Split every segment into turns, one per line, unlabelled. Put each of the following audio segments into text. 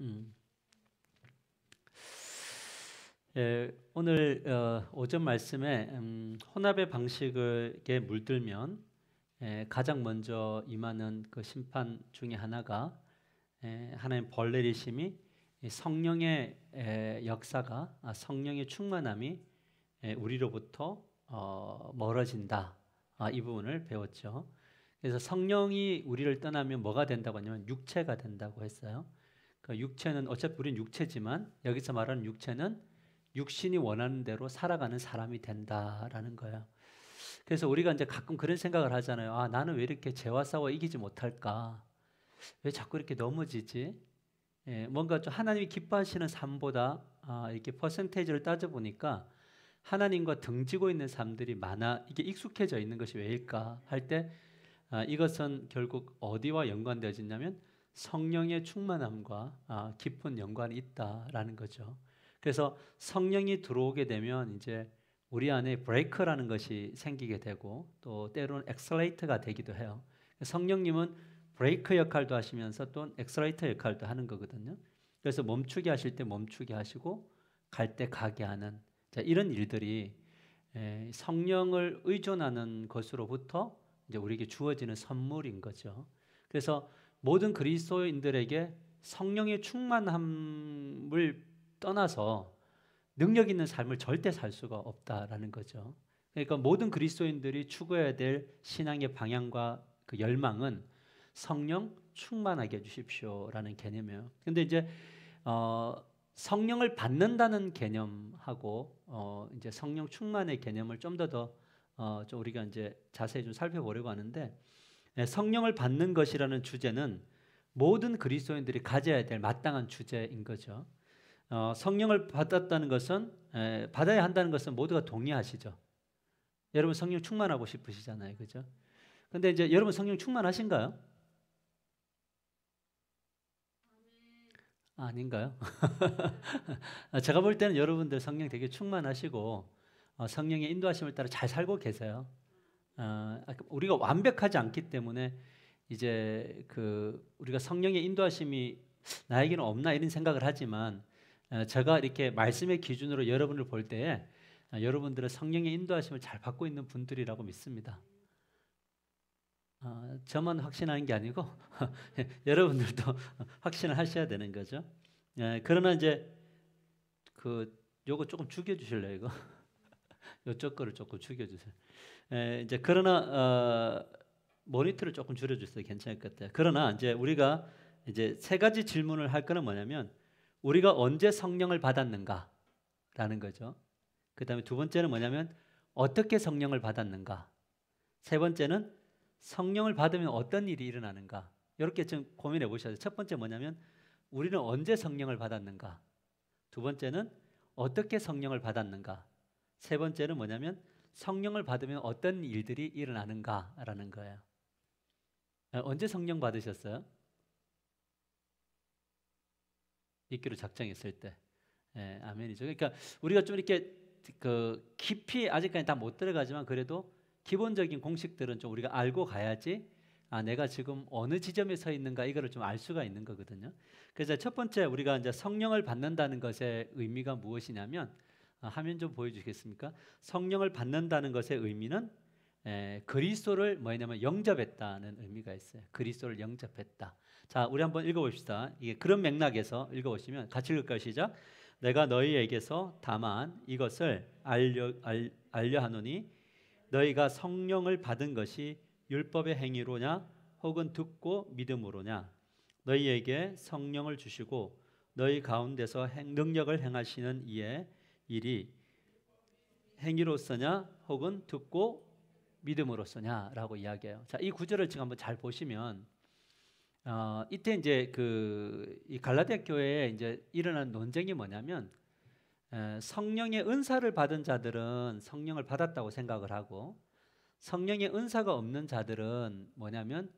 음. 오늘 오전 말씀에 혼합의 방식에 물들면 가장 먼저 임하는 그 심판 중에 하나가 하나님 벌 내리심이 이 성령의 역사가 성령의 충만함이 우리로부터 멀어진다. 이 부분을 배웠죠. 그래서 성령이 우리를 떠나면 뭐가 된다고 하냐면 육체가 된다고 했어요. 그 육체는 어차피 우리는 육체지만 여기서 말하는 육체는 육신이 원하는 대로 살아가는 사람이 된다라는 거예요. 그래서 우리가 이제 가끔 그런 생각을 하잖아요. 나는 왜 이렇게 죄와 싸워 이기지 못할까? 왜 자꾸 이렇게 넘어지지? 뭔가 좀 하나님이 기뻐하시는 삶보다 이렇게 퍼센테이지를 따져보니까 하나님과 등지고 있는 삶들이 많아. 이게 익숙해져 있는 것이 왜일까? 할 때 이것은 결국 어디와 연관되어지냐면 성령의 충만함과 깊은 연관이 있다라는 거죠. 그래서 성령이 들어오게 되면 이제 우리 안에 브레이크라는 것이 생기게 되고 또 때로는 엑셀레이터가 되기도 해요. 성령님은 브레이크 역할도 하시면서 또 엑셀레이터 역할도 하는 거거든요. 그래서 멈추게 하실 때 멈추게 하시고 갈 때 가게 하는 이런 일들이 성령을 의존하는 것으로부터 이제 우리에게 주어지는 선물인 거죠. 그래서 모든 그리스도인들에게 성령의 충만함을 떠나서 능력 있는 삶을 절대 살 수가 없다라는 거죠. 그러니까 모든 그리스도인들이 추구해야 될 신앙의 방향과 그 열망은 성령 충만하게 해주십시오라는 개념이에요. 근데 이제 성령을 받는다는 개념하고 이제 성령 충만의 개념을 좀 좀 우리가 이제 자세히 좀 살펴보려고 하는데 성령을 받는 것이라는 주제는 모든 그리스도인들이 가져야 될 마땅한 주제인 거죠. 성령을 받았다는 것은 받아야 한다는 것은 모두가 동의하시죠. 여러분 성령 충만하고 싶으시잖아요, 그죠? 근데 이제 여러분 성령 충만하신가요? 아닌가요? 제가 볼 때는 여러분들 성령 되게 충만하시고 성령의 인도하심을 따라 잘 살고 계세요. 우리가 완벽하지 않기 때문에 이제 그 우리가 성령의 인도하심이 나에게는 없나 이런 생각을 하지만 제가 이렇게 말씀의 기준으로 여러분을 볼 때에 여러분들은 성령의 인도하심을 잘 받고 있는 분들이라고 믿습니다. 저만 확신하는 게 아니고 여러분들도 확신을 하셔야 되는 거죠. 그러나 이제 그 요거 조금 죽여주실래요 이거? 요쪽 거를 조금 죽여주세요. 이제 그러나 모니터를 조금 줄여주세요. 괜찮을 것 같아요. 그러나 이제 우리가 이제 세 가지 질문을 할 거는 뭐냐면 우리가 언제 성령을 받았는가라는 거죠. 그 다음에 두 번째는 뭐냐면 어떻게 성령을 받았는가. 세 번째는 성령을 받으면 어떤 일이 일어나는가. 이렇게 좀 고민해 보셔야 돼요. 첫 번째 뭐냐면 우리는 언제 성령을 받았는가. 두 번째는 어떻게 성령을 받았는가. 세 번째는 뭐냐면 성령을 받으면 어떤 일들이 일어나는가라는 거예요. 언제 성령 받으셨어요? 믿기로 작정했을 때. 아멘이죠. 그러니까 우리가 좀 이렇게 그 깊이 아직까지 다 못 들어가지만 그래도 기본적인 공식들은 좀 우리가 알고 가야지 내가 지금 어느 지점에 서 있는가 이거를 좀 알 수가 있는 거거든요. 그래서 첫 번째 우리가 이제 성령을 받는다는 것의 의미가 무엇이냐면 화면 좀 보여주시겠습니까? 성령을 받는다는 것의 의미는 그리스도를 뭐냐면 영접했다는 의미가 있어요. 그리스도를 영접했다. 자, 우리 한번 읽어봅시다. 이게 그런 맥락에서 읽어보시면 같이 읽을까요? 시작. 내가 너희에게서 다만 이것을 알려 하노니 너희가 성령을 받은 것이 율법의 행위로냐 혹은 듣고 믿음으로냐. 너희에게 성령을 주시고 너희 가운데서 능력을 행하시는 이의 일이 행위로서냐 혹은 듣고 믿음으로서냐라고 이야기해요. 자, 이 구절을 지금 한번 잘 보시면 이때 이제 이 갈라디아 교회에 이제 일어난 논쟁이 뭐냐면 성령의 은사를 받은 자들은 성령을 받았다고 생각을 하고 성령의 은사가 없는 자들은 뭐냐면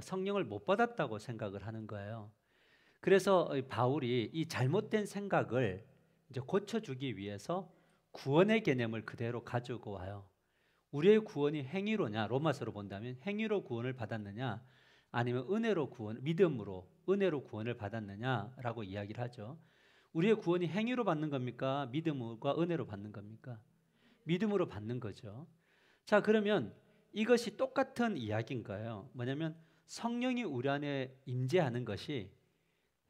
성령을 못 받았다고 생각을 하는 거예요. 그래서 바울이 이 잘못된 생각을 이제 고쳐주기 위해서 구원의 개념을 그대로 가지고 와요. 우리의 구원이 행위로냐, 로마서로 본다면 행위로 구원을 받았느냐, 아니면 은혜로 구원, 믿음으로 은혜로 구원을 받았느냐라고 이야기를 하죠. 우리의 구원이 행위로 받는 겁니까? 믿음과 은혜로 받는 겁니까? 믿음으로 받는 거죠. 자, 그러면 이것이 똑같은 이야기인가요? 뭐냐면 성령이 우리 안에 임재하는 것이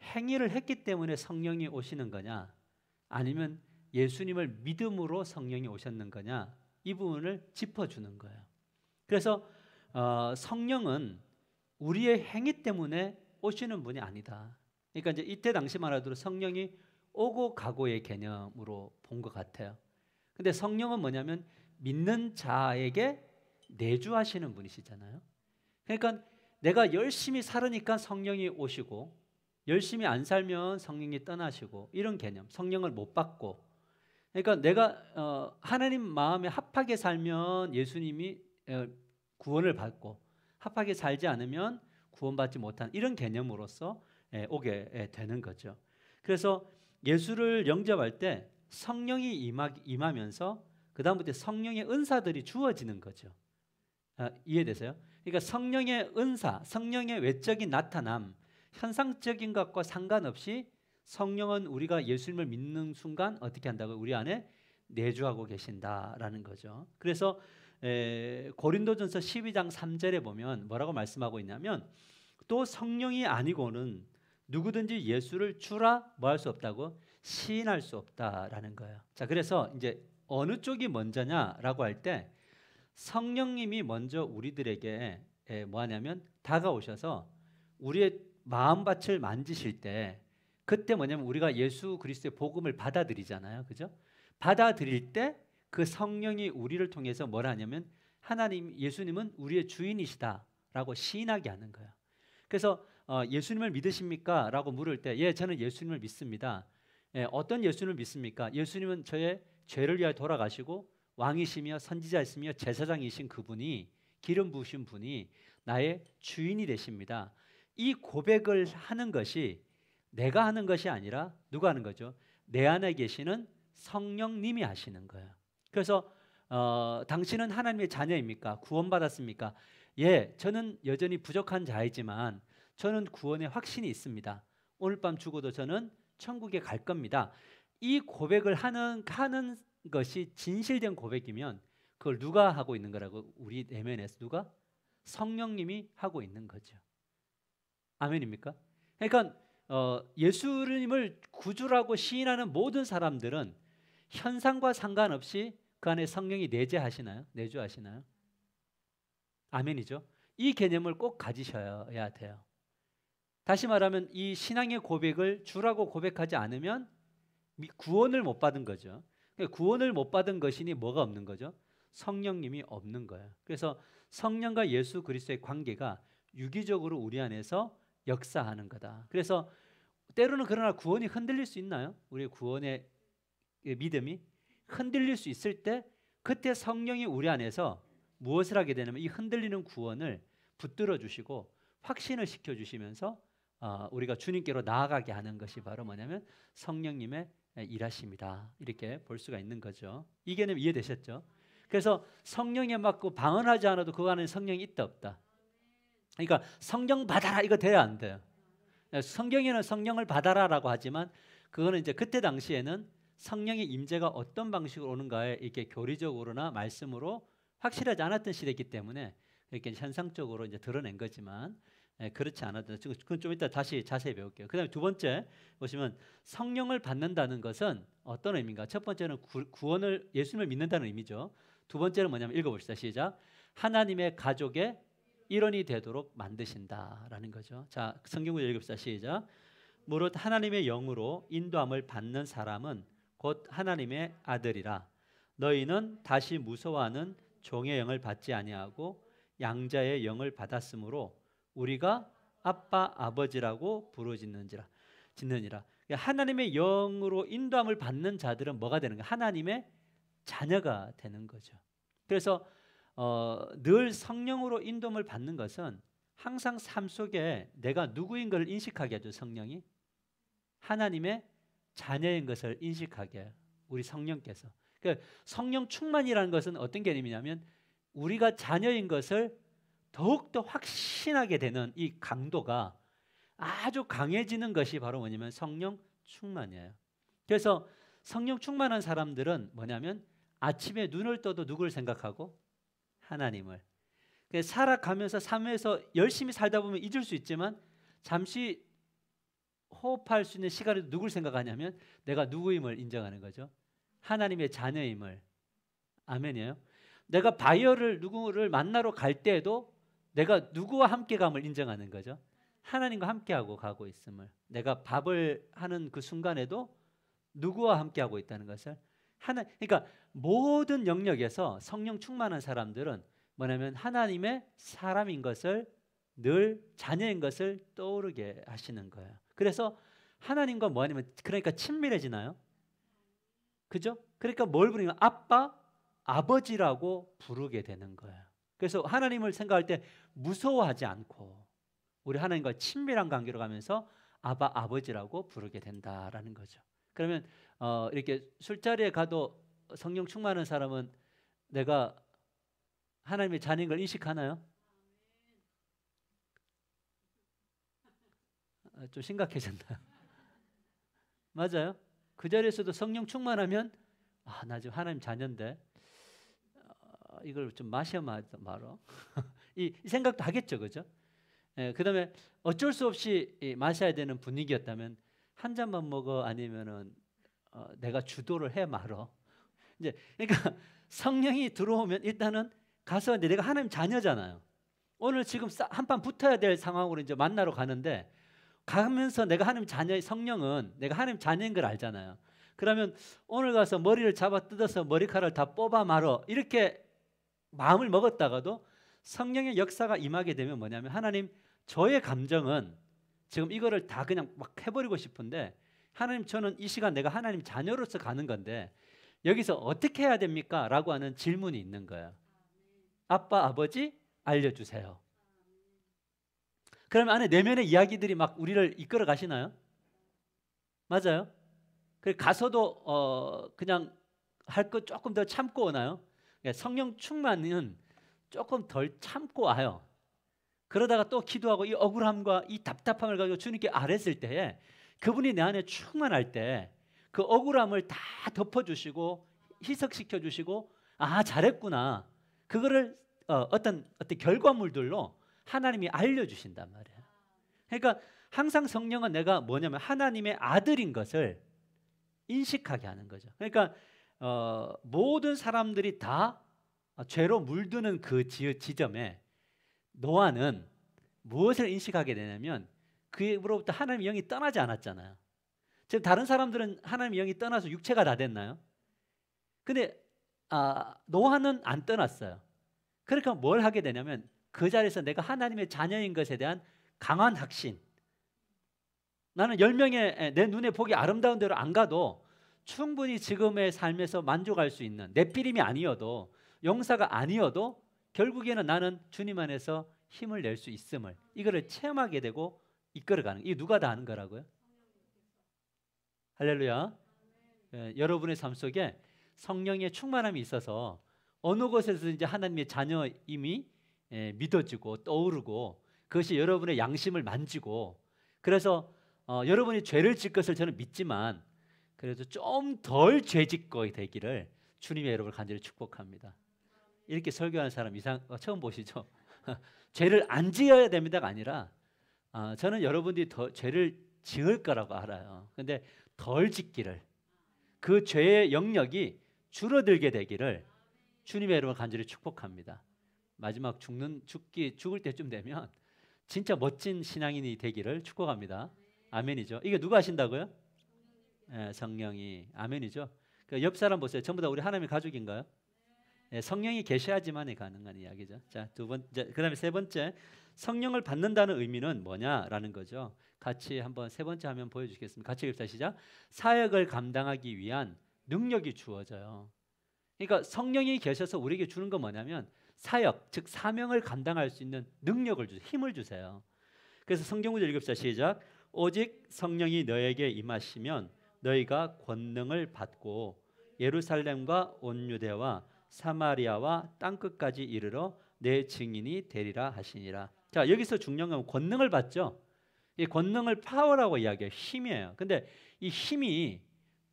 행위를 했기 때문에 성령이 오시는 거냐, 아니면 예수님을 믿음으로 성령이 오셨는 거냐, 이 부분을 짚어주는 거예요. 그래서 성령은 우리의 행위 때문에 오시는 분이 아니다. 그러니까 이제 이때 당시만 하더라도 성령이 오고 가고의 개념으로 본 것 같아요. 근데 성령은 뭐냐면 믿는 자에게 내주하시는 분이시잖아요. 그러니까 내가 열심히 살으니까 성령이 오시고, 열심히 안 살면 성령이 떠나시고, 이런 개념. 성령을 못 받고, 그러니까 내가 하나님 마음에 합하게 살면 예수님이 구원을 받고, 합하게 살지 않으면 구원받지 못한 이런 개념으로서 오게 되는 거죠. 그래서 예수를 영접할 때 성령이 임하면서 그 다음부터 성령의 은사들이 주어지는 거죠. 이해되세요? 그러니까 성령의 은사, 성령의 외적인 나타남, 현상적인 것과 상관없이 성령은 우리가 예수님을 믿는 순간 어떻게 한다고? 우리 안에 내주하고 계신다라는 거죠. 그래서 고린도전서 12장 3절에 보면 뭐라고 말씀하고 있냐면, 또 성령이 아니고는 누구든지 예수를 주라 뭐 할 수 없다고? 시인할 수 없다라는 거예요. 자, 그래서 이제 어느 쪽이 먼저냐라고 할 때 성령님이 먼저 우리들에게 뭐 하냐면 다가오셔서 우리의 마음밭을 만지실 때, 그때 뭐냐면 우리가 예수 그리스도의 복음을 받아들이잖아요. 그죠? 받아들일 때 그 성령이 우리를 통해서 뭘 하냐면 하나님, 예수님은 우리의 주인이시다라고 시인하게 하는 거예요. 그래서 예수님을 믿으십니까? 라고 물을 때, 예, 저는 예수님을 믿습니다. 어떤 예수님을 믿습니까? 예수님은 저의 죄를 위하여 돌아가시고 왕이시며 선지자이시며 제사장이신 그분이, 기름 부으신 분이 나의 주인이 되십니다. 이 고백을 하는 것이 내가 하는 것이 아니라 누가 하는 거죠? 내 안에 계시는 성령님이 하시는 거예요. 그래서 당신은 하나님의 자녀입니까? 구원받았습니까? 예, 저는 여전히 부족한 자이지만 저는 구원의 확신이 있습니다. 오늘 밤 죽어도 저는 천국에 갈 겁니다. 이 고백을 하는 것이 진실된 고백이면 그걸 누가 하고 있는 거라고? 우리 내면에서 누가? 성령님이 하고 있는 거죠. 아멘입니까? 그러니까 예수님을 구주라고 시인하는 모든 사람들은 현상과 상관없이 그 안에 성령이 내재하시나요? 내주하시나요? 아멘이죠. 이 개념을 꼭 가지셔야 돼요. 다시 말하면 이 신앙의 고백을 주라고 고백하지 않으면 구원을 못 받은 거죠. 구원을 못 받은 것이니 뭐가 없는 거죠? 성령님이 없는 거예요. 그래서 성령과 예수 그리스도의 관계가 유기적으로 우리 안에서 역사하는 거다. 그래서 때로는 그러나 구원이 흔들릴 수 있나요? 우리의 구원의 믿음이 흔들릴 수 있을 때, 그때 성령이 우리 안에서 무엇을 하게 되냐면 이 흔들리는 구원을 붙들어 주시고 확신을 시켜 주시면서 우리가 주님께로 나아가게 하는 것이 바로 뭐냐면 성령님의 일하심이다, 이렇게 볼 수가 있는 거죠. 이 개념 이해되셨죠? 그래서 성령에 맞고 방언하지 않아도 그 안에 성령이 있다 없다. 그러니까 성령 받아라 이거 돼야 안 돼요. 성경에는 성령을 받아라라고 하지만 그거는 이제 그때 당시에는 성령의 임재가 어떤 방식으로 오는가에 이렇게 교리적으로나 말씀으로 확실하지 않았던 시대이기 때문에 이렇게 현상적으로 이제 드러낸 거지만, 그렇지 않아도 그건 좀 이따 다시 자세히 배울게요. 그다음에 두 번째 보시면 성령을 받는다는 것은 어떤 의미인가? 첫 번째는 구원을, 예수님을 믿는다는 의미죠. 두 번째는 뭐냐면 읽어봅시다. 시작. 하나님의 가족의 일원이 되도록 만드신다라는 거죠. 자, 성경을 읽읍시다. 시작. 무릇 하나님의 영으로 인도함을 받는 사람은 곧 하나님의 아들이라. 너희는 다시 무서워하는 종의 영을 받지 아니하고 양자의 영을 받았으므로 우리가 아빠 아버지라고 부르짖느니라. 하나님의 영으로 인도함을 받는 자들은 뭐가 되는 거예요? 하나님의 자녀가 되는 거죠. 그래서 늘 성령으로 인도함을 받는 것은 항상 삶 속에 내가 누구인 것을 인식하게 하죠. 성령이 하나님의 자녀인 것을 인식하게 해요. 우리 성령께서. 그러니까 성령 충만이라는 것은 어떤 개념이냐면 우리가 자녀인 것을 더욱더 확신하게 되는 이 강도가 아주 강해지는 것이 바로 뭐냐면 성령 충만이에요. 그래서 성령 충만한 사람들은 뭐냐면 아침에 눈을 떠도 누구를 생각하고? 하나님을. 살아가면서 삶에서 열심히 살다 보면 잊을 수 있지만 잠시 호흡할 수 있는 시간에도 누굴 생각하냐면 내가 누구임을 인정하는 거죠. 하나님의 자녀임을. 아멘이에요. 내가 바이어를 누구를 만나러 갈 때에도 내가 누구와 함께 감을 인정하는 거죠. 하나님과 함께하고 가고 있음을. 내가 밥을 하는 그 순간에도 누구와 함께하고 있다는 것을 그러니까 모든 영역에서 성령 충만한 사람들은 뭐냐면 하나님의 사람인 것을 늘 자녀인 것을 떠오르게 하시는 거예요. 그래서 하나님과 뭐 하냐면 그러니까 친밀해지나요? 그죠? 그러니까 뭘 부르면 아빠, 아버지라고 부르게 되는 거예요. 그래서 하나님을 생각할 때 무서워하지 않고 우리 하나님과 친밀한 관계로 가면서 아바, 아버지라고 부르게 된다라는 거죠. 그러면 이렇게 술자리에 가도 성령 충만한 사람은 내가 하나님의 자녀인 걸 인식하나요? 좀 심각해졌나요? 맞아요. 그 자리에서도 성령 충만하면 나 지금 하나님 자녀인데 이걸 좀 마셔 말어. 이 생각도 하겠죠, 그죠? 그다음에 어쩔 수 없이 마셔야 되는 분위기였다면 한 잔만 먹어 아니면은 내가 주도를 해 말어. 이제 그러니까 성령이 들어오면 일단은 가서 내가 하나님 자녀잖아요. 오늘 지금 한판 붙어야 될 상황으로 이제 만나러 가는데 가면서 내가 하나님 자녀의 성령은 내가 하나님 자녀인 걸 알잖아요. 그러면 오늘 가서 머리를 잡아 뜯어서 머리카락을 다 뽑아 말어 이렇게 마음을 먹었다가도 성령의 역사가 임하게 되면 뭐냐면 하나님 저의 감정은 지금 이거를 다 그냥 막 해버리고 싶은데 하나님 저는 이 시간 내가 하나님 자녀로서 가는 건데 여기서 어떻게 해야 됩니까? 라고 하는 질문이 있는 거예요. 아빠, 아버지 알려주세요. 그러면 안에 내면의 이야기들이 막 우리를 이끌어 가시나요? 맞아요. 그래서 가서도 그냥 할 거 조금 더 참고 오나요? 성령 충만은 조금 덜 참고 와요. 그러다가 또 기도하고 이 억울함과 이 답답함을 가지고 주님께 아뢰었을 때에 그분이 내 안에 충만할 때 그 억울함을 다 덮어주시고 희석시켜 주시고 잘했구나. 그거를 어떤 결과물들로 하나님이 알려주신단 말이에요. 그러니까 항상 성령은 내가 뭐냐면 하나님의 아들인 것을 인식하게 하는 거죠. 그러니까 모든 사람들이 다 죄로 물드는 그 지점에 노아는 무엇을 인식하게 되냐면 그로부터 하나님의 영이 떠나지 않았잖아요. 지금 다른 사람들은 하나님의 영이 떠나서 육체가 다 됐나요? 근데 노아는 안 떠났어요. 그러니까 뭘 하게 되냐면 그 자리에서 내가 하나님의 자녀인 것에 대한 강한 확신. 나는 10명의 내 눈에 보기 아름다운 대로 안 가도 충분히 지금의 삶에서 만족할 수 있는 내피림이 아니어도 용사가 아니어도 결국에는 나는 주님 안에서 힘을 낼 수 있음을 이거를 체험하게 되고 이끌어가는 이게 누가 다 하는 거라고요? 할렐루야. 여러분의 삶 속에 성령의 충만함이 있어서 어느 곳에서든지 하나님의 자녀임이 믿어지고 떠오르고 그것이 여러분의 양심을 만지고 그래서 여러분이 죄를 질 것을 저는 믿지만 그래도 좀 덜 죄짓고 되기를 주님의 여러분을 간절히 축복합니다. 이렇게 설교하는 사람 처음 보시죠? 죄를 안 지어야 됩니다가 아니라 저는 여러분들이 더 죄를 지을 거라고 알아요. 근데 덜 짓기를 그 죄의 영역이 줄어들게 되기를 주님의 여러분 간절히 축복합니다. 마지막 죽을 때쯤 되면 진짜 멋진 신앙인이 되기를 축복합니다. 아멘이죠. 이게 누가 하신다고요? 성령이. 아멘이죠. 그러니까 옆 사람 보세요. 전부 다 우리 하나님의 가족인가요? 성령이 계셔야지만이 가능한 이야기죠. 자, 그다음에 세 번째, 성령을 받는다는 의미는 뭐냐라는 거죠. 같이 한번 세 번째 화면 보여주시겠습니다. 같이 읽읍시다. 시작. 사역을 감당하기 위한 능력이 주어져요. 그러니까 성령이 계셔서 우리에게 주는 건 뭐냐면 사역, 즉 사명을 감당할 수 있는 능력을 주세요. 힘을 주세요. 그래서 성경 구절 읽읍시다. 시작. 오직 성령이 너에게 임하시면 너희가 권능을 받고 예루살렘과 온 유대와 사마리아와 땅끝까지 이르러 내 증인이 되리라 하시니라. 자, 여기서 중요한 건 권능을 받죠. 이 권능을 파워라고 이야기해요. 힘이에요. 근데 이 힘이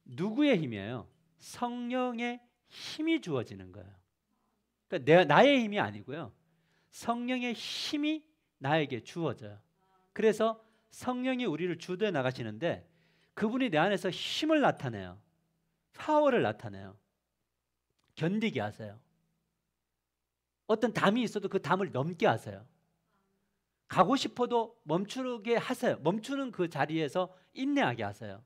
누구의 힘이에요? 성령의 힘이 주어지는 거예요. 그러니까 나의 힘이 아니고요. 성령의 힘이 나에게 주어져요. 그래서 성령이 우리를 주도해 나가시는데 그분이 내 안에서 힘을 나타내요. 파워를 나타내요. 견디게 하세요. 어떤 담이 있어도 그 담을 넘게 하세요. 가고 싶어도 멈추게 하세요. 멈추는 그 자리에서 인내하게 하세요.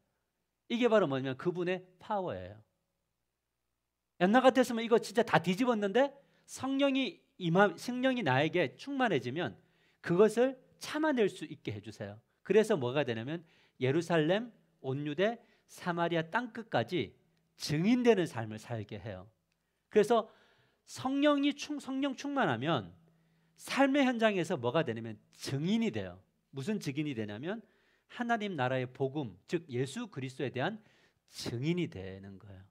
이게 바로 뭐냐면 그분의 파워예요. 옛날 같았으면 이거 진짜 다 뒤집었는데 성령이 나에게 충만해지면 그것을 참아낼 수 있게 해주세요. 그래서 뭐가 되냐면 예루살렘, 온유대, 사마리아 땅끝까지 증인되는 삶을 살게 해요. 그래서 성령 충만하면 삶의 현장에서 뭐가 되냐면 증인이 돼요. 무슨 증인이 되냐면 하나님 나라의 복음, 즉 예수 그리스도에 대한 증인이 되는 거예요.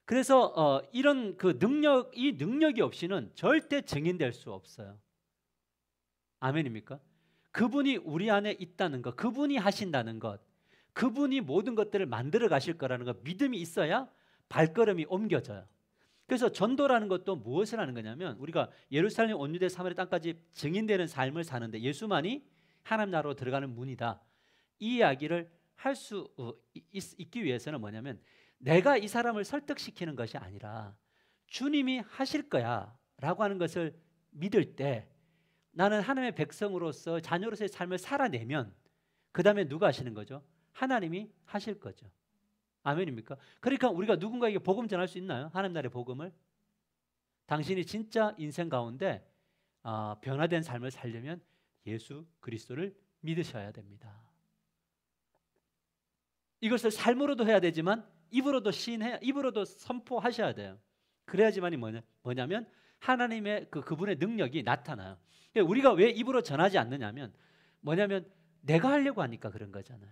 그래서 이런 이 능력이 없이는 절대 증인될 수 없어요. 아멘입니까? 그분이 우리 안에 있다는 것, 그분이 하신다는 것, 그분이 모든 것들을 만들어 가실 거라는 것 믿음이 있어야 발걸음이 옮겨져요. 그래서 전도라는 것도 무엇을 하는 거냐면 우리가 예루살렘, 온유대, 사마리아 땅까지 증인되는 삶을 사는데 예수만이 하나님 나라로 들어가는 문이다. 이 이야기를 할 수 있기 위해서는 뭐냐면 내가 이 사람을 설득시키는 것이 아니라 주님이 하실 거야 라고 하는 것을 믿을 때 나는 하나님의 백성으로서 자녀로서의 삶을 살아내면 그 다음에 누가 하시는 거죠? 하나님이 하실 거죠. 아멘입니까? 그러니까 우리가 누군가에게 복음 전할 수 있나요? 하나님 나라의 복음을? 당신이 진짜 인생 가운데 변화된 삶을 살려면 예수 그리스도를 믿으셔야 됩니다. 이것을 삶으로도 해야 되지만 입으로도 입으로도 선포하셔야 돼요. 그래야지만이 뭐냐면 하나님의 그분의 능력이 나타나요. 우리가 왜 입으로 전하지 않느냐면 뭐냐면 내가 하려고 하니까 그런 거잖아요.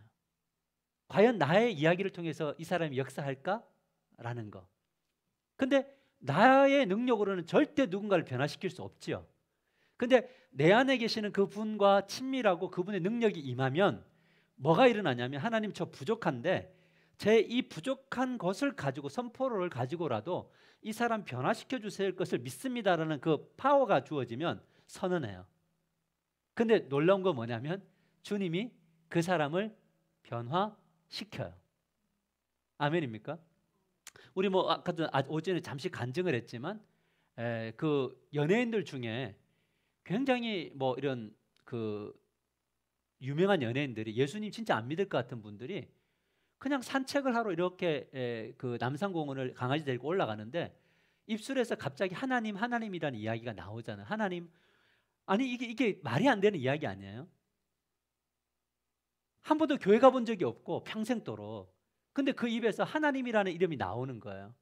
과연 나의 이야기를 통해서 이 사람이 역사할까라는 거. 근데 나의 능력으로는 절대 누군가를 변화시킬 수 없지요. 근데 내 안에 계시는 그분과 친밀하고 그분의 능력이 임하면 뭐가 일어나냐면 하나님 저 부족한데 제 이 부족한 것을 가지고 선포를 가지고라도 이 사람 변화시켜 주실 것을 믿습니다라는 그 파워가 주어지면 선언해요. 근데 놀라운 건 뭐냐면 주님이 그 사람을 변화시켜요. 아멘입니까? 우리 뭐 아까 오전에 잠시 간증을 했지만 그 연예인들 중에 굉장히 뭐 이런 그 유명한 연예인들이 예수님 진짜 안 믿을 것 같은 분들이 그냥 산책을 하러 이렇게 그 남산공원을 강아지 데리고 올라가는데 입술에서 갑자기 하나님이라는 이야기가 나오잖아요. 하나님, 아니 이게 말이 안 되는 이야기 아니에요? 한 번도 교회 가본 적이 없고 평생도록. 근데 그 입에서 하나님이라는 이름이 나오는 거예요.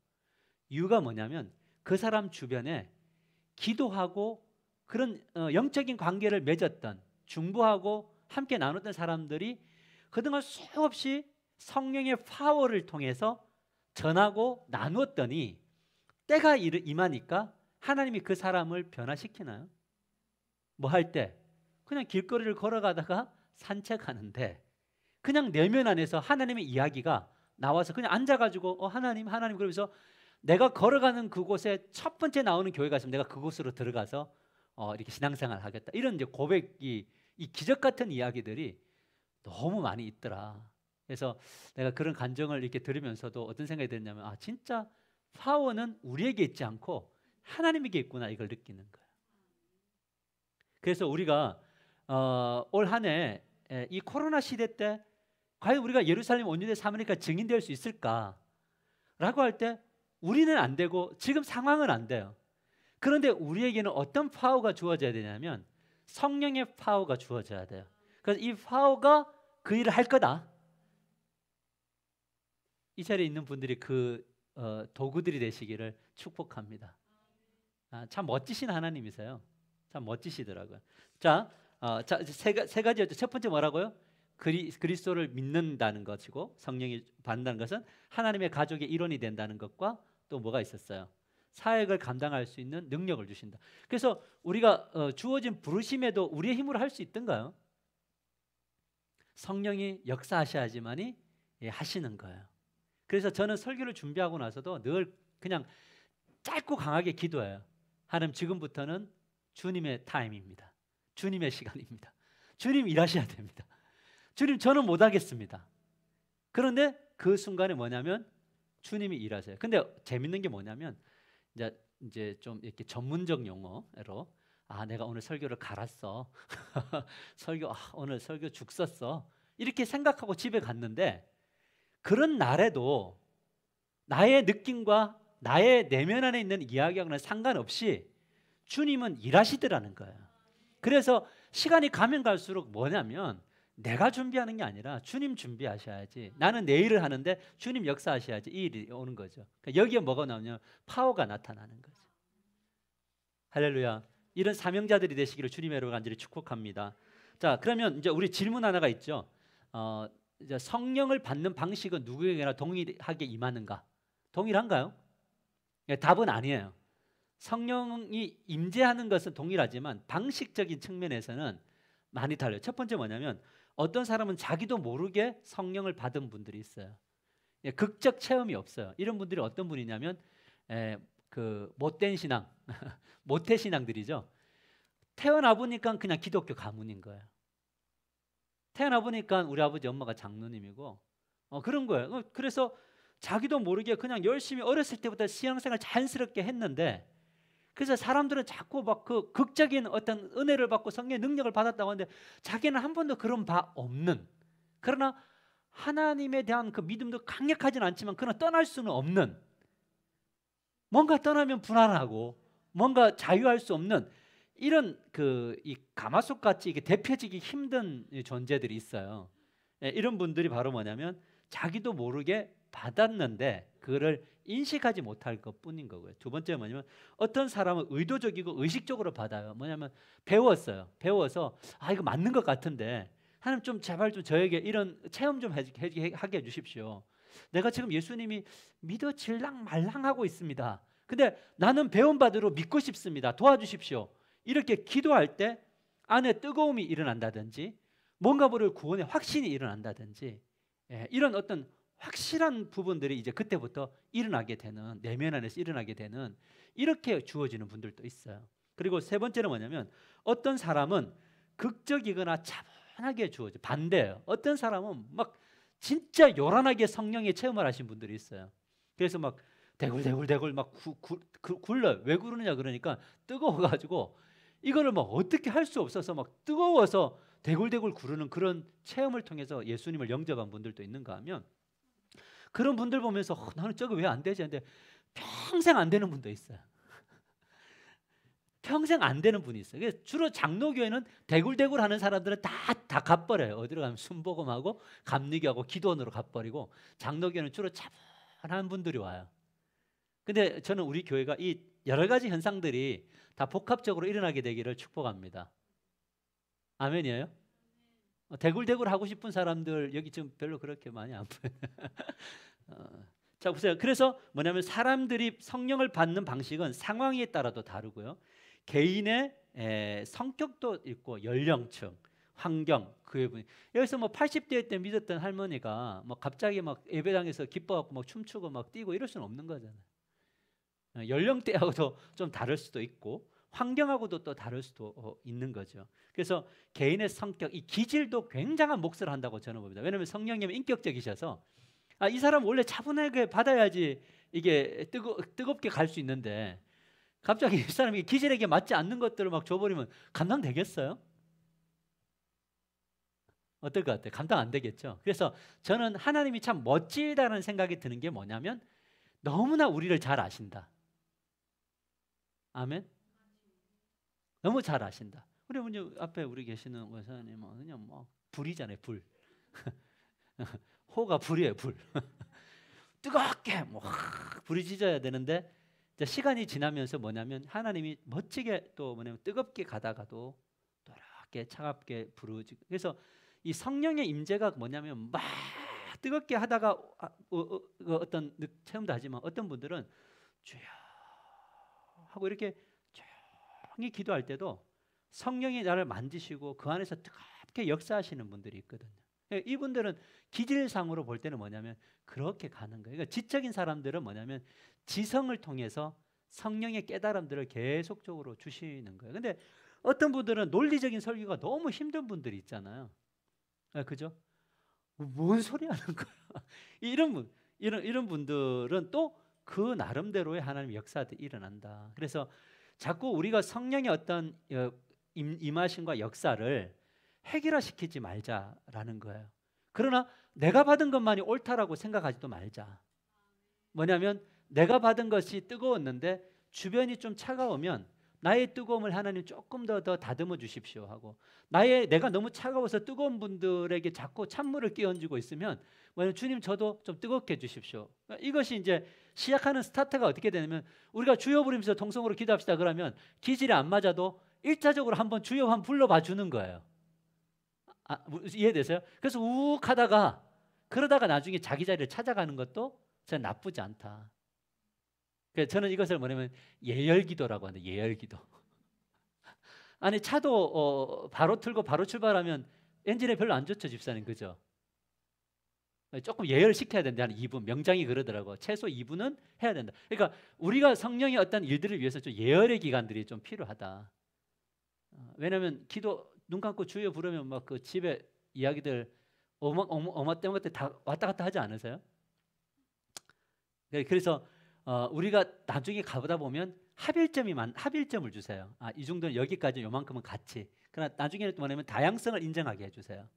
이유가 뭐냐면 그 사람 주변에 기도하고 그런 영적인 관계를 맺었던 중보하고 함께 나눴던 사람들이 그동안 수없이 성령의 파워를 통해서 전하고 나누었더니 때가 임하니까 하나님이 그 사람을 변화시키나요? 뭐 할 때? 그냥 길거리를 걸어가다가 산책하는데 그냥 내면 안에서 하나님의 이야기가 나와서 그냥 앉아가지고 하나님 그러면서 내가 걸어가는 그곳에 첫 번째 나오는 교회가 있으면 내가 그곳으로 들어가서 이렇게 신앙생활 하겠다. 이런 이제 고백이 이 기적 같은 이야기들이 너무 많이 있더라. 그래서 내가 그런 간증을 이렇게 들으면서도 어떤 생각이 들었냐면 진짜 파워는 우리에게 있지 않고 하나님에게 있구나 이걸 느끼는 거예요. 그래서 우리가 올 한 해 이 코로나 시대 때 과연 우리가 예루살렘 온유대 사마리아 증인될 수 있을까? 라고 할 때 우리는 안 되고 지금 상황은 안 돼요. 그런데 우리에게는 어떤 파워가 주어져야 되냐면 성령의 파워가 주어져야 돼요. 그래서 이 파워가 그 일을 할 거다. 이 자리에 있는 분들이 그 도구들이 되시기를 축복합니다. 참 멋지신 하나님이세요. 참 멋지시더라고요. 자, 세 가지였죠. 첫 번째 뭐라고요? 그리스도를 믿는다는 것이고 성령이 받는다는 것은 하나님의 가족의 일원이 된다는 것과 또 뭐가 있었어요? 사역을 감당할 수 있는 능력을 주신다. 그래서 우리가 주어진 부르심에도 우리의 힘으로 할 수 있던가요? 성령이 역사하셔야지만이 하시는 거예요. 그래서 저는 설교를 준비하고 나서도 늘 그냥 짧고 강하게 기도해요. 하나님, 지금부터는 주님의 타임입니다. 주님의 시간입니다. 주님 일하셔야 됩니다. 주님, 저는 못하겠습니다. 그런데 그 순간에 뭐냐면 주님이 일하세요. 근데 재밌는 게 뭐냐면 이제 좀 이렇게 전문적 용어로 내가 오늘 설교를 갈았어. 오늘 설교 죽 썼어. 이렇게 생각하고 집에 갔는데 그런 날에도 나의 느낌과 나의 내면 안에 있는 이야기하고는 상관없이 주님은 일하시더라는 거예요. 그래서 시간이 가면 갈수록 뭐냐면 내가 준비하는 게 아니라 주님 준비하셔야지. 나는 내 일을 하는데 주님 역사하셔야지 이 일이 오는 거죠. 그러니까 여기에 뭐가 나오냐면 파워가 나타나는 거죠. 할렐루야. 이런 사명자들이 되시기를 주님의 이름으로 간절히 축복합니다. 자, 그러면 이제 우리 질문 하나가 있죠. 이제 성령을 받는 방식은 누구에게나 동일하게 임하는가? 동일한가요? 네, 답은 아니에요. 성령이 임재하는 것은 동일하지만 방식적인 측면에서는 많이 달라요. 첫 번째 뭐냐면 어떤 사람은 자기도 모르게 성령을 받은 분들이 있어요. 극적 체험이 없어요. 이런 분들이 어떤 분이냐면 그 못된 신앙, 모태 신앙들이죠. 태어나 보니까 그냥 기독교 가문인 거예요. 태어나 보니까 우리 아버지 엄마가 장로님이고 그런 거예요. 그래서 자기도 모르게 그냥 열심히 어렸을 때부터 신앙생활 자연스럽게 했는데, 그래서 사람들은 자꾸 막 그 극적인 어떤 은혜를 받고 성령의 능력을 받았다고 하는데 자기는 한 번도 그런 바 없는, 그러나 하나님에 대한 그 믿음도 강력하진 않지만 그러나 떠날 수는 없는, 뭔가 떠나면 불안하고 뭔가 자유할 수 없는 이런 이 가마솥 같이 이게 대표지기 힘든 존재들이 있어요. 이런 분들이 바로 뭐냐면 자기도 모르게 받았는데 그거를 인식하지 못할 것뿐인 거고요. 두 번째 뭐냐면 어떤 사람은 의도적이고 의식적으로 받아요. 뭐냐면 배웠어요. 배워서 이거 맞는 것 같은데 하나님 좀 제발 좀 저에게 이런 체험 좀 하게 해주십시오. 내가 지금 예수님이 믿어질랑 말랑하고 있습니다. 근데 나는 배운 바대로 믿고 싶습니다. 도와주십시오. 이렇게 기도할 때 안에 뜨거움이 일어난다든지 뭔가 모를 구원의 확신이 일어난다든지 이런 어떤 확실한 부분들이 이제 그때부터 일어나게 되는, 내면 안에서 일어나게 되는, 이렇게 주어지는 분들도 있어요. 그리고 세 번째는 뭐냐면 어떤 사람은 극적이거나 차분하게 주어져. 반대예요. 어떤 사람은 막 진짜 요란하게 성령의 체험을 하신 분들이 있어요. 그래서 막 대굴대굴 막 굴러요. 왜 구르느냐 그러니까 뜨거워가지고 이거를 막 어떻게 할 수 없어서 막 뜨거워서 대굴대굴 구르는 그런 체험을 통해서 예수님을 영접한 분들도 있는가 하면, 그런 분들 보면서 나는 저거 왜 안 되지 하는데 평생 안 되는 분도 있어요. 평생 안 되는 분이 있어요. 그래서 주로 장로교회는 대굴대굴 하는 사람들은 다 갚버려요. 어디로 가면 순복음하고 감리교하고 기도원으로 갚버리고, 장로교회는 주로 차분한 분들이 와요. 근데 저는 우리 교회가 이 여러 가지 현상들이 다 복합적으로 일어나게 되기를 축복합니다. 아멘이에요? 대굴대굴 하고 싶은 사람들 여기 지금 별로 그렇게 많이 안 보여요. 자 보세요. 그래서 뭐냐면 사람들이 성령을 받는 방식은 상황에 따라도 다르고요. 개인의 성격도 있고 연령층, 환경, 그의 분위. 여기서 뭐 80대 때 믿었던 할머니가 뭐 갑자기 막 예배당에서 기뻐갖고 막 춤추고 막 뛰고 이럴 수는 없는 거잖아요. 연령대하고도 좀 다를 수도 있고 환경하고도 또 다를 수도 있는 거죠. 그래서 개인의 성격, 이 기질도 굉장한 몫을 한다고 저는 봅니다. 왜냐하면 성령님은 인격적이셔서 이 사람 원래 차분하게 받아야지 이게 뜨겁게 갈 수 있는데 갑자기 이 사람이 기질에게 맞지 않는 것들을 막 줘버리면 감당되겠어요? 어떨 것 같아요? 감당 안 되겠죠. 그래서 저는 하나님이 참 멋지다는 생각이 드는 게 뭐냐면 너무나 우리를 잘 아신다. 아멘. 너무 잘 아신다. 우리 앞에 우리 계시는 원사님은 그냥 뭐 불이잖아요, 불. 호가 불이에요, 불. 뜨겁게 뭐 불이 짖어야 되는데 시간이 지나면서 뭐냐면 하나님이 멋지게 또 뭐냐면 뜨겁게 가다가도 또 이렇게 차갑게 부르짖고, 그래서 이 성령의 임재가 뭐냐면 막 뜨겁게 하다가 어떤 체험도 하지만 어떤 분들은 주여 하고 이렇게 조용히 기도할 때도 성령이 나를 만지시고 그 안에서 뜨겁게 역사하시는 분들이 있거든요. 이분들은 기질상으로 볼 때는 뭐냐면 그렇게 가는 거예요. 그러니까 지적인 사람들은 뭐냐면 지성을 통해서 성령의 깨달음들을 계속적으로 주시는 거예요. 근데 어떤 분들은 논리적인 설교가 너무 힘든 분들이 있잖아요. 그죠? 뭔 소리 하는 거야? 이런 분들은 또 그 나름대로의 하나님 역사들이 일어난다. 그래서 자꾸 우리가 성령의 어떤 임하심과 역사를 해결화시키지 말자라는 거예요. 그러나 내가 받은 것만이 옳다라고 생각하지도 말자. 뭐냐면 내가 받은 것이 뜨거웠는데 주변이 좀 차가우면 나의 뜨거움을 하나님 조금 더 다듬어 주십시오 하고, 내가 너무 차가워서 뜨거운 분들에게 자꾸 찬물을 끼얹고 있으면 뭐냐면 주님 저도 좀 뜨겁게 해주십시오. 이것이 이제 시작하는 스타트가 어떻게 되냐면 우리가 주여 부르면서 통성으로 기도합시다 그러면 기질이 안 맞아도 1차적으로 한번 주여 한번 불러봐 주는 거예요. 이해되세요? 그래서 욱 하다가 그러다가 나중에 자기 자리를 찾아가는 것도 저는 나쁘지 않다. 그래서 저는 이것을 뭐냐면 예열기도라고 하는데, 예열기도. 아니 차도 바로 틀고 바로 출발하면 엔진에 별로 안 좋죠, 집사님, 그죠? 조금 예열시켜야 된다. 한 2분, 명장이 그러더라고. 최소 2분은 해야 된다. 그러니까 우리가 성령의 어떤 일들을 위해서 좀 예열의 기간들이 좀 필요하다. 왜냐하면 기도 눈 감고 주여 부르면 막 그 집에 이야기들 어머 때문에 다 왔다 갔다 하지 않으세요? 그래서 우리가 나중에 가보다 보면 합일점을 주세요. 이 정도는 여기까지 요만큼은 같이. 그러나 나중에는 또 뭐냐면 다양성을 인정하게 해주세요.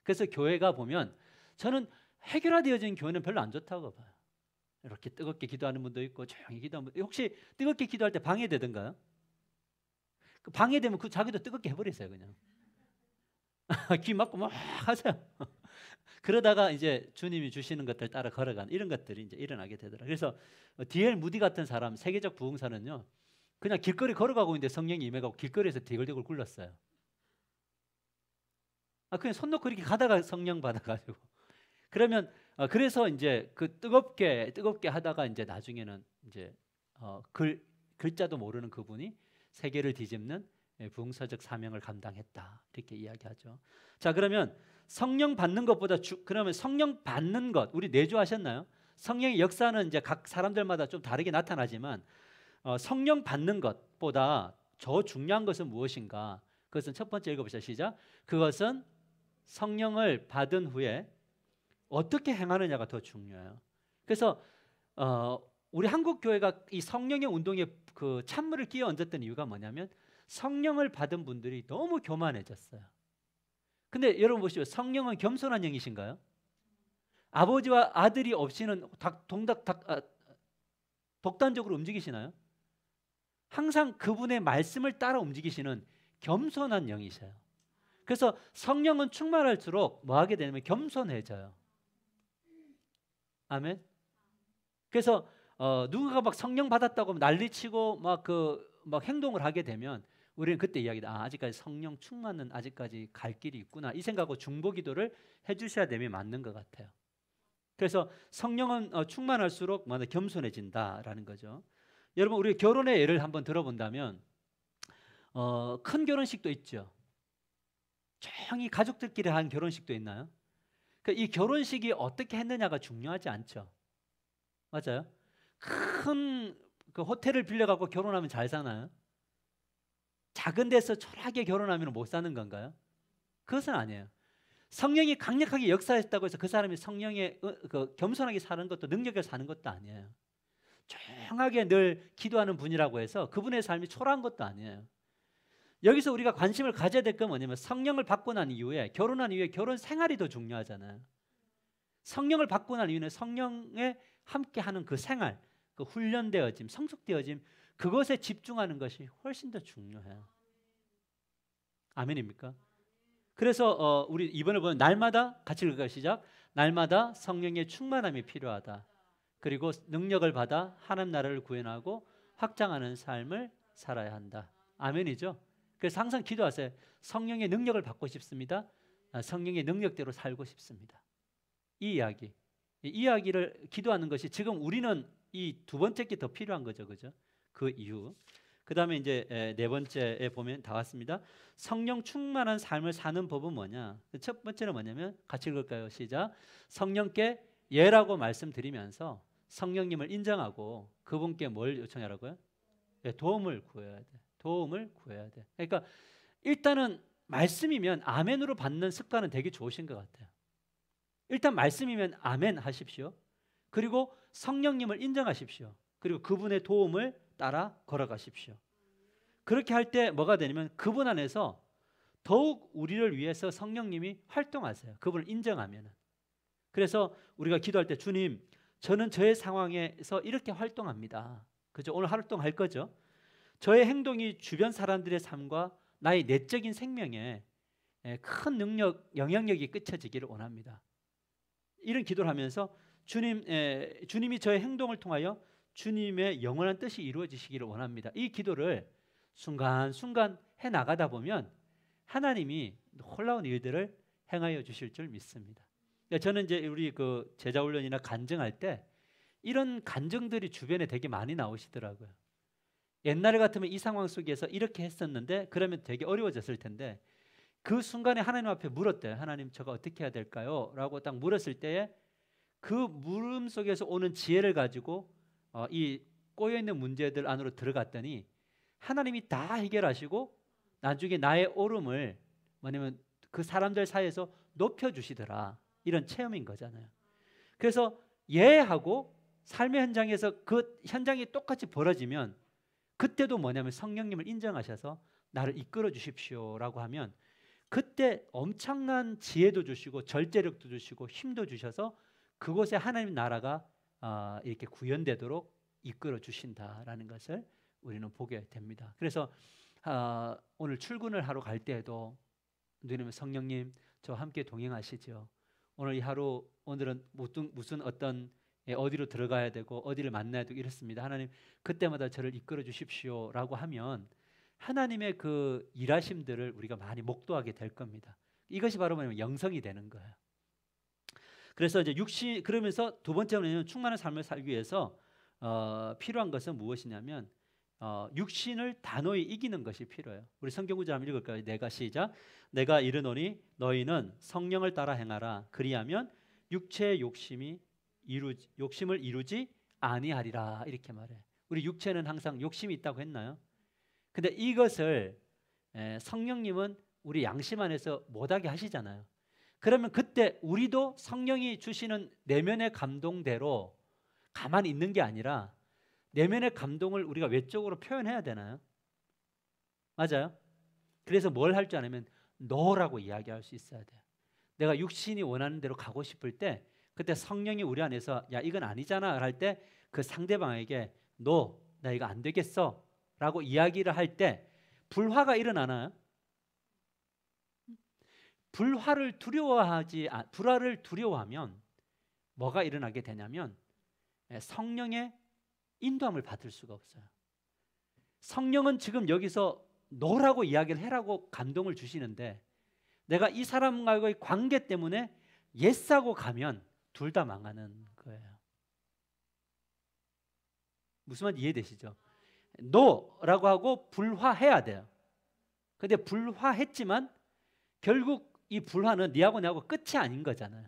그래서 교회가 보면 저는 해결화되어진 교회는 별로 안 좋다고 봐요. 이렇게 뜨겁게 기도하는 분도 있고 조용히 기도하는 분. 혹시 뜨겁게 기도할 때 방해되던가요? 방해되면 자기도 뜨겁게 해버리세요, 그냥. 귀 막고 막 하세요. 그러다가 이제 주님이 주시는 것들 따라 걸어가는 이런 것들이 이제 일어나게 되더라고요. 그래서 D.L. 무디 같은 사람, 세계적 부흥사는요, 그냥 길거리 걸어가고 있는데 성령이 임해가고 길거리에서 대걸대걸 굴렀어요. 그냥 손 놓고 이렇게 가다가 성령 받아가지고. 그러면 그래서 이제 그 뜨겁게 하다가 이제 나중에는 이제 글자도 모르는 그분이 세계를 뒤집는 부흥사적 사명을 감당했다, 이렇게 이야기하죠. 자, 그러면 성령 받는 것보다 그러면 성령 받는 것, 우리 내주하셨나요? 성령의 역사는 이제 각 사람들마다 좀 다르게 나타나지만 성령 받는 것보다 더 중요한 것은 무엇인가? 그것은 첫 번째 읽어보시죠. 시작. 그것은 성령을 받은 후에 어떻게 행하느냐가 더 중요해요. 그래서 우리 한국 교회가 이 성령의 운동에 그 찬물을 끼워 얹었던 이유가 뭐냐면 성령을 받은 분들이 너무 교만해졌어요. 근데 여러분 보시죠. 성령은 겸손한 영이신가요? 아버지와 아들이 없이는 독단적으로 움직이시나요? 항상 그분의 말씀을 따라 움직이시는 겸손한 영이세요. 그래서 성령은 충만할수록 뭐 하게 되냐면 겸손해져요. 아멘. 그래서 누군가 막 성령 받았다고 난리치고 막 행동을 하게 되면 우리는 그때 이야기다. 아직까지 성령 충만은 아직까지 갈 길이 있구나, 이 생각하고 중보기도를 해주셔야 되면 맞는 것 같아요. 그래서 성령은 충만할수록 겸손해진다라는 거죠. 여러분, 우리 결혼의 예를 한번 들어본다면 큰 결혼식도 있죠. 조용히 가족들끼리 한 결혼식도 있나요? 이 결혼식이 어떻게 했느냐가 중요하지 않죠. 맞아요? 큰 그 호텔을 빌려갖고 결혼하면 잘 사나요? 작은 데서 초라하게 결혼하면 못 사는 건가요? 그것은 아니에요. 성령이 강력하게 역사했다고 해서 그 사람이 성령에 겸손하게 사는 것도 능력을 사는 것도 아니에요. 조용하게 늘 기도하는 분이라고 해서 그분의 삶이 초라한 것도 아니에요. 여기서 우리가 관심을 가져야 될 건 뭐냐면 성령을 받고 난 이후에, 결혼한 이후에 결혼 생활이 더 중요하잖아요. 성령을 받고 난 이후에 성령에 함께하는 그 생활, 그 훈련되어짐, 성숙되어짐, 그것에 집중하는 것이 훨씬 더 중요해요. 아멘입니까? 그래서 우리 이번에 보면 날마다 같이 읽을까요? 시작. 날마다 성령의 충만함이 필요하다. 그리고 능력을 받아 하나님 나라를 구현하고 확장하는 삶을 살아야 한다. 아멘이죠? 그래서 항상 기도하세요. 성령의 능력을 받고 싶습니다. 성령의 능력대로 살고 싶습니다. 이 이야기를 기도하는 것이 지금 우리는 이 두 번째 게 더 필요한 거죠, 그죠? 그 이유. 그 다음에 이제 네 번째에 보면 다 왔습니다. 성령 충만한 삶을 사는 법은 뭐냐? 첫 번째는 뭐냐면 같이 읽을까요? 시작. 성령께 예라고 말씀드리면서 성령님을 인정하고 그분께 뭘 요청하라고요? 네, 도움을 구해야 돼. 도움을 구해야 돼. 그러니까 일단은 말씀이면 아멘으로 받는 습관은 되게 좋으신 것 같아요. 일단 말씀이면 아멘 하십시오. 그리고 성령님을 인정하십시오. 그리고 그분의 도움을 따라 걸어가십시오. 그렇게 할 때 뭐가 되냐면 그분 안에서 더욱 우리를 위해서 성령님이 활동하세요. 그분을 인정하면은. 그래서 우리가 기도할 때 주님, 저는 저의 상황에서 이렇게 활동합니다. 그죠? 오늘 활동할 거죠? 저의 행동이 주변 사람들의 삶과 나의 내적인 생명에 큰 능력, 영향력이 끼쳐지기를 원합니다. 이런 기도를 하면서 주님이 저의 행동을 통하여 주님의 영원한 뜻이 이루어지시기를 원합니다. 이 기도를 순간순간 해나가다 보면 하나님이 놀라운 일들을 행하여 주실 줄 믿습니다. 저는 이제 우리 그 제자훈련이나 간증할 때 이런 간증들이 주변에 되게 많이 나오시더라고요. 옛날에 같으면 이 상황 속에서 이렇게 했었는데 그러면 되게 어려워졌을 텐데 그 순간에 하나님 앞에 물었대요. 하나님, 저가 어떻게 해야 될까요? 라고 딱 물었을 때에 그 물음 속에서 오는 지혜를 가지고 이 꼬여있는 문제들 안으로 들어갔더니 하나님이 다 해결하시고 나중에 나의 오름을 뭐냐면 그 사람들 사이에서 높여주시더라. 이런 체험인 거잖아요. 그래서 예하고 삶의 현장에서 그 현장이 똑같이 벌어지면 그때도 뭐냐면 성령님을 인정하셔서 나를 이끌어 주십시오라고 하면 그때 엄청난 지혜도 주시고 절제력도 주시고 힘도 주셔서 그곳에 하나님 나라가 이렇게 구현되도록 이끌어 주신다라는 것을 우리는 보게 됩니다. 그래서 오늘 출근을 하러 갈 때에도 누님 성령님 저와 함께 동행하시죠. 오늘 이 하루 오늘은 무슨 어떤 어디로 들어가야 되고 어디를 만나야 되고 이렇습니다. 하나님 그때마다 저를 이끌어 주십시오라고 하면 하나님의 그 일하심들을 우리가 많이 목도하게 될 겁니다. 이것이 바로 뭐냐면 영성이 되는 거예요. 그래서 이제 그러면서 두 번째는 충만한 삶을 살기 위해서 필요한 것은 무엇이냐면 육신을 단호히 이기는 것이 필요해요. 우리 성경 구절 한번 읽을까요? 내가 시작. 내가 이르노니 너희는 성령을 따라 행하라. 그리하면 육체의 욕심을 이루지 아니하리라. 이렇게 말해. 우리 육체는 항상 욕심이 있다고 했나요? 근데 이것을 성령님은 우리 양심 안에서 못하게 하시잖아요. 그러면 그때 우리도 성령이 주시는 내면의 감동대로 가만히 있는 게 아니라 내면의 감동을 우리가 외적으로 표현해야 되나요? 맞아요? 그래서 뭘 할 줄 아냐면 너라고 이야기할 수 있어야 돼요. 내가 육신이 원하는 대로 가고 싶을 때 그때 성령이 우리 안에서 야 이건 아니잖아 할 때 그 상대방에게 너 나 이거 안 되겠어 라고 이야기를 할 때 불화가 일어나나요? 불화를 두려워하면 뭐가 일어나게 되냐면 성령의 인도함을 받을 수가 없어요. 성령은 지금 여기서 너라고 이야기를 해라고 감동을 주시는데 내가 이 사람과의 관계 때문에 예스하고 가면 둘 다 망하는 거예요. 무슨 말인지 이해되시죠? 노라고 하고 불화해야 돼요. 근데 불화했지만 결국 이 불화는 네하고 내하고 끝이 아닌 거잖아요.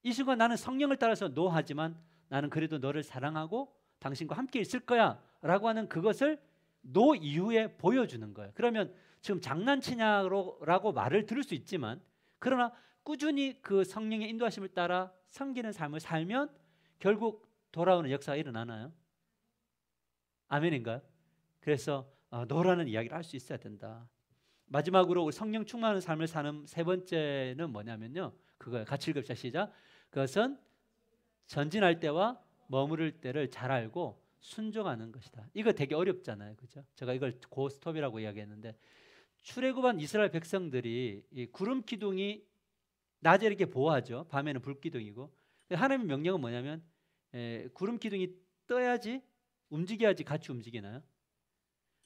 이 순간 나는 성령을 따라서 노하지만 나는 그래도 너를 사랑하고 당신과 함께 있을 거야 라고 하는 그것을 노 이후에 보여주는 거예요. 그러면 지금 장난치냐라고 말을 들을 수 있지만 그러나 꾸준히 그 성령의 인도하심을 따라 섬기는 삶을 살면 결국 돌아오는 역사가 일어나나요? 아멘인가요? 그래서 노라는 이야기를 할 수 있어야 된다. 마지막으로 성령 충만한 삶을 사는 세 번째는 뭐냐면요. 그거예요. 같이 읽읍시다. 시작. 그것은 전진할 때와 머무를 때를 잘 알고 순종하는 것이다. 이거 되게 어렵잖아요. 그죠? 제가 이걸 고스톱이라고 이야기했는데 출애굽한 이스라엘 백성들이 이 구름 기둥이 낮에 이렇게 보호하죠. 밤에는 불 기둥이고. 하나님의 명령은 뭐냐면 구름 기둥이 떠야지 움직여야지 같이 움직이나요?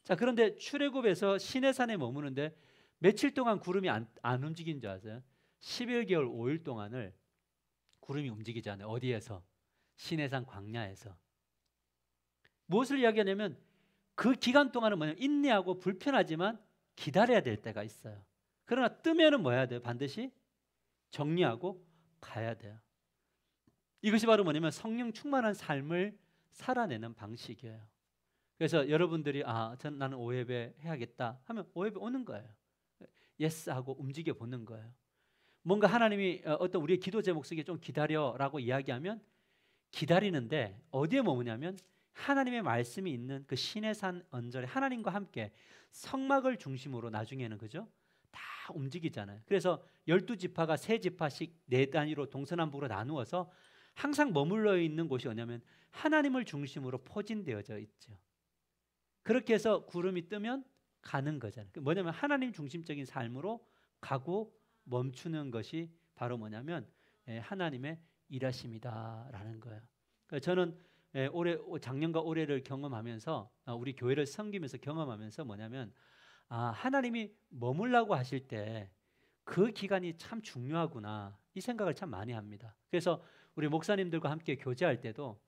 자, 그런데 출애굽에서 시내산에 머무는데 며칠 동안 구름이 안 움직인 줄 아세요? 11개월 5일 동안을 구름이 움직이지 않아요. 어디에서? 시내산 광야에서. 무엇을 이야기하냐면 그 기간 동안은 뭐냐면 인내하고 불편하지만 기다려야 될 때가 있어요. 그러나 뜨면은 뭐 해야 돼요? 반드시 정리하고 가야 돼요. 이것이 바로 뭐냐면 성령 충만한 삶을 살아내는 방식이에요. 그래서 여러분들이 나는 5예배 해야겠다 하면 5예배 오는 거예요. 예스 하고 움직여 보는 거예요. 뭔가 하나님이 어떤 우리의 기도 제목 속에 좀 기다려라고 이야기하면 기다리는데 어디에 머무냐면 하나님의 말씀이 있는 그 시내산 언저리 하나님과 함께 성막을 중심으로 나중에는 그죠? 다 움직이잖아요. 그래서 12지파가 3지파씩 4단위로 동서남북으로 나누어서 항상 머물러 있는 곳이 어냐면 하나님을 중심으로 포진되어져 있죠. 그렇게 해서 구름이 뜨면 가는 거잖아요. 뭐냐면 하나님 중심적인 삶으로 가고 멈추는 것이 바로 뭐냐면 하나님의 일하심이다라는 거예요. 그러니까 저는 작년과 올해를 경험하면서 우리 교회를 섬기면서 경험하면서 뭐냐면 하나님이 머물라고 하실 때 그 기간이 참 중요하구나 이 생각을 참 많이 합니다. 그래서 우리 목사님들과 함께 교제할 때도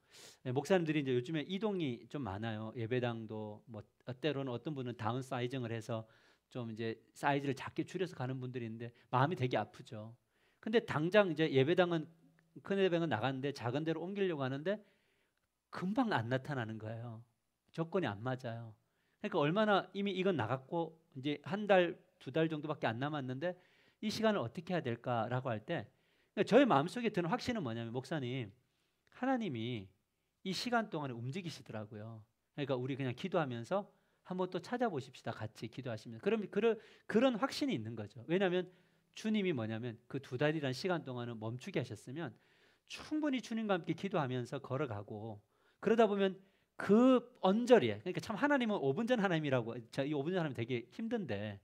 목사님들이 이제 요즘에 이동이 좀 많아요. 예배당도 뭐 때로는 어떤 분은 다운 사이징을 해서 좀 이제 사이즈를 작게 줄여서 가는 분들이 있는데 마음이 되게 아프죠. 근데 당장 이제 예배당은 큰 예배당은 나갔는데 작은 데로 옮기려고 하는데 금방 안 나타나는 거예요. 조건이 안 맞아요. 그러니까 얼마나 이미 이건 나갔고 이제 한 달, 2달 정도밖에 안 남았는데 이 시간을 어떻게 해야 될까라고 할 때 그러니까 저의 마음속에 드는 확신은 뭐냐면 목사님 하나님이 이 시간 동안에 움직이시더라고요. 그러니까 우리 그냥 기도하면서 한번 또 찾아보십시다. 같이 기도하시면 그럼 그런 확신이 있는 거죠. 왜냐하면 주님이 뭐냐면 그 2달이라는 시간 동안은 멈추게 하셨으면 충분히 주님과 함께 기도하면서 걸어가고 그러다 보면 그 언저리에 그러니까 참 하나님은 5분 전 하나님이라고 이 5분 전 하나님 되게 힘든데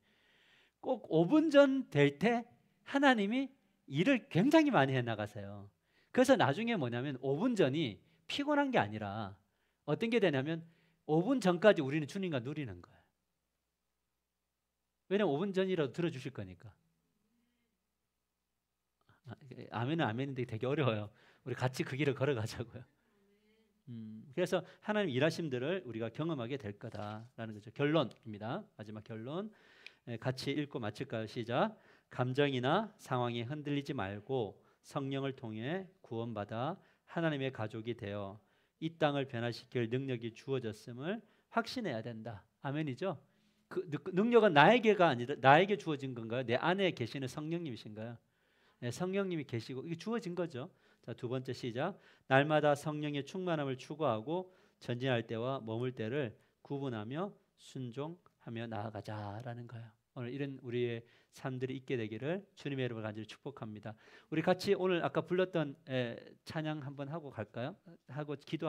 꼭 5분 전 될 때 하나님이 일을 굉장히 많이 해 나가세요. 그래서 나중에 뭐냐면 5분 전이 피곤한 게 아니라 어떤 게 되냐면 5분 전까지 우리는 주님과 누리는 거예요. 왜냐면 5분 전이라도 들어주실 거니까. 아멘은 아멘인데 되게 어려워요. 우리 같이 그 길을 걸어가자고요. 그래서 하나님 일하심들을 우리가 경험하게 될 거다라는 거죠. 결론입니다. 마지막 결론. 같이 읽고 마칠까요? 시작. 감정이나 상황에 흔들리지 말고 성령을 통해 구원받아 하나님의 가족이 되어 이 땅을 변화시킬 능력이 주어졌음을 확신해야 된다. 아멘이죠? 그 능력은 나에게가 아니라 나에게 주어진 건가요? 내 안에 계시는 성령님이신가요? 네, 성령님이 계시고 이게 주어진 거죠. 자, 2번째 시작. 날마다 성령의 충만함을 추구하고 전진할 때와 머물 때를 구분하며 순종하며 나아가자라는 거예요. 오늘 이런 우리의 삶들이 있게 되기를 주님의 이름으로 간절히 축복합니다. 우리 같이 오늘 아까 불렀던 찬양 한번 하고 갈까요? 하고 기도